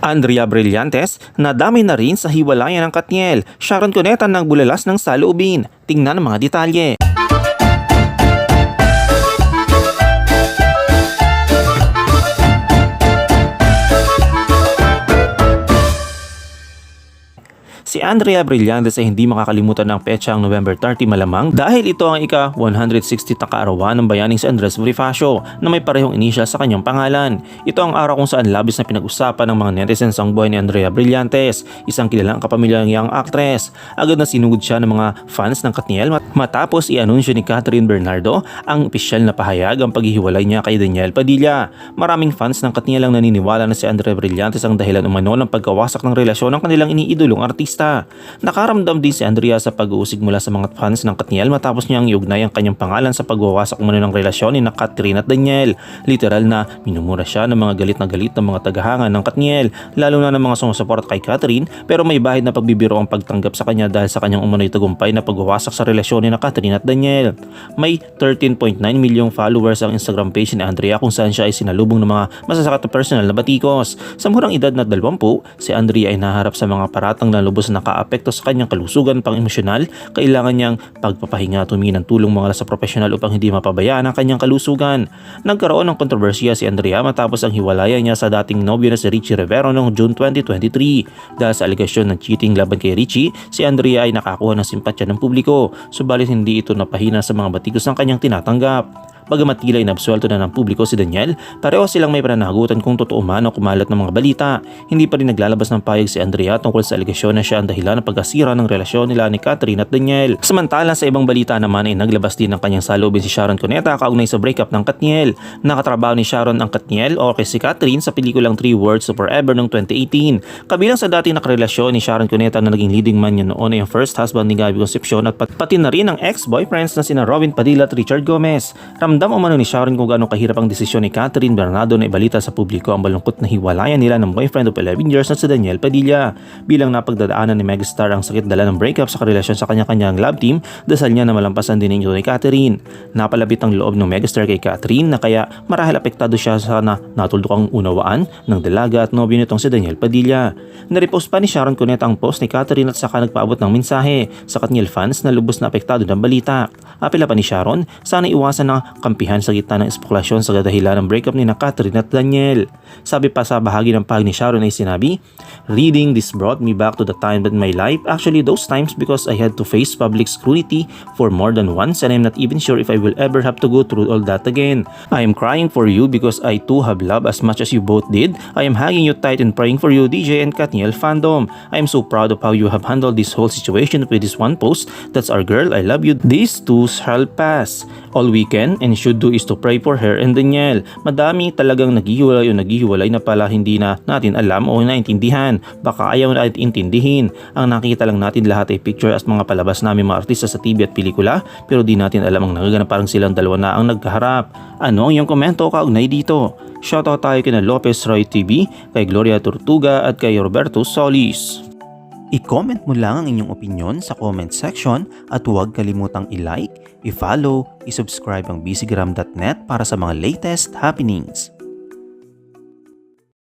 Andrea Brillantes nadamay na rin sa hiwalayan ng Katniel. Sharon Cuneta nagbulalas ng saloobin. Tingnan ang mga detalye. Si Andrea Brillantes ay hindi makakalimutan ng petsang November 30 malamang dahil ito ang ika-160 na kaarawan ng bayaning si Andres Bonifacio na may parehong initial sa kanyang pangalan. Ito ang araw kung saan labis na pinag-usapan ng mga netizens ang buhay ni Andrea Brillantes, isang kilalang kapamilyang young actress. Agad na sinugod siya ng mga fans ng Katniel matapos i-anunsyo ni Catherine Bernardo ang opisyal na pahayag ang paghihiwalay niya kay Daniel Padilla. Maraming fans ng Katniel ang naniniwala na si Andrea Brillantes ang dahilan umano ng pagkawasak ng relasyon ng kanilang iniidolong artista. Nakaramdam din si Andrea sa pag-uusig mula sa mga fans ng Katniel matapos niyang iugnay ang kanyang pangalan sa pagwawasak umano ng relasyon ni Catherine at Daniel. Literal na minumura siya ng mga galit na galit ng mga tagahanga ng Katniel, lalo na ng mga sumusuporta kay Catherine, pero may bahid na pagbibiro ang pagtanggap sa kanya dahil sa kanyang umano'y tagumpay na pagwawasak sa relasyon ni Catherine at Daniel. May 13.9 milyong followers ang Instagram page ni Andrea kung saan siya ay sinalubong ng mga masasakit na personal na batikos. Sa murang edad na 20, si Andrea ay naharap sa mga paratang na lubos na nakaapekto sa kanyang kalusugan pang emosyonal. Kailangan niyang pagpapahinga at humingi ng tulong mula sa profesional upang hindi mapabayaan ang kanyang kalusugan. Nagkaroon ng kontrobersiya si Andrea matapos ang hiwalayan niya sa dating nobyo na si Richie Rivero noong June 2023. Dahil sa alegasyon ng cheating laban kay Richie, si Andrea ay nakakuha ng simpatya ng publiko, subalit hindi ito napahina sa mga batikos ng kanyang tinatanggap. Bagamat tila inabsuelto na ng publiko si Daniel, pareho silang may pananagutan kung totoo man o kumalat ng mga balita. Hindi pa rin naglalabas ng payag si Andrea tungkol sa alegasyon na siya ang dahilan ng pagkasira ng relasyon nila ni Catherine at Daniel. Samantala sa ibang balita naman ay naglabas din ng kanyang saloobin si Sharon Cuneta kaugnay sa breakup ng Katniel. Nakatrabaho ni Sharon ang Katniel o kay si Catherine sa pelikulang 3 Words to Forever noong 2018. Kabilang sa dating nakarelasyon ni Sharon Cuneta na naging leading man niya noon ay ang first husband ni Gabby Concepcion at pati na rin ang ex-boyfriends na sina Robin Padilla at Richard Gomez. Ramdam umano ni Sharon kung gaano kahirap ang desisyon ni Catherine Bernardo na ibalita sa publiko ang malungkot na hiwalayan nila ng boyfriend of 11 years na si Daniel Padilla. Bilang napagdadaanan ni megastar ang sakit dala ng breakup sa karelasyon sa kanya-kanyang love team, dasal niya na malampasan din ito ni Catherine. Napalapit ang loob ng megastar kay Catherine na kaya marahil apektado siya sa natuldokang unawaan ng dalaga at nobyo nitong si Daniel Padilla. Narepost pa ni Sharon Cuneta ang post ni Catherine at saka nagpaabot ng mensahe sa Katniel fans na lubos na apektado ng balita. Apela pa ni Sharon, sana iwasan na kampihan sa gitna ng espekulasyon sa dahilan ng breakup ni Catherine at Daniel. Sabi pa sa bahagi ng pag ni Sharon ay sinabi, "Reading this brought me back to the time in my life, actually those times because I had to face public scrutiny for more than once and I'm not even sure if I will ever have to go through all that again. I am crying for you because I too have loved as much as you both did. I am hugging you tight and praying for you, DJ and Katniel fandom. I am so proud of how you have handled this whole situation with this one post. That's our girl, I love you. This too shall pass. All we can and should do is to pray for her and Daniel." Madami talagang naghihiwalay na pala hindi na natin alam o naintindihan. Baka ayaw na intindihin. Ang nakita lang natin lahat ay picture at mga palabas namin mga artista sa TV at pelikula, pero di natin alam ang nagaganap, parang silang dalawa na ang nagkaharap. Ano ang iyong komento kaugnay dito? Shoutout tayo kina Lopez Roy TV, kay Gloria Tortuga at kay Roberto Solis. I-comment mo lang ang inyong opinion sa comment section at huwag kalimutang i-like, i-follow, i-subscribe ang busygram.net para sa mga latest happenings.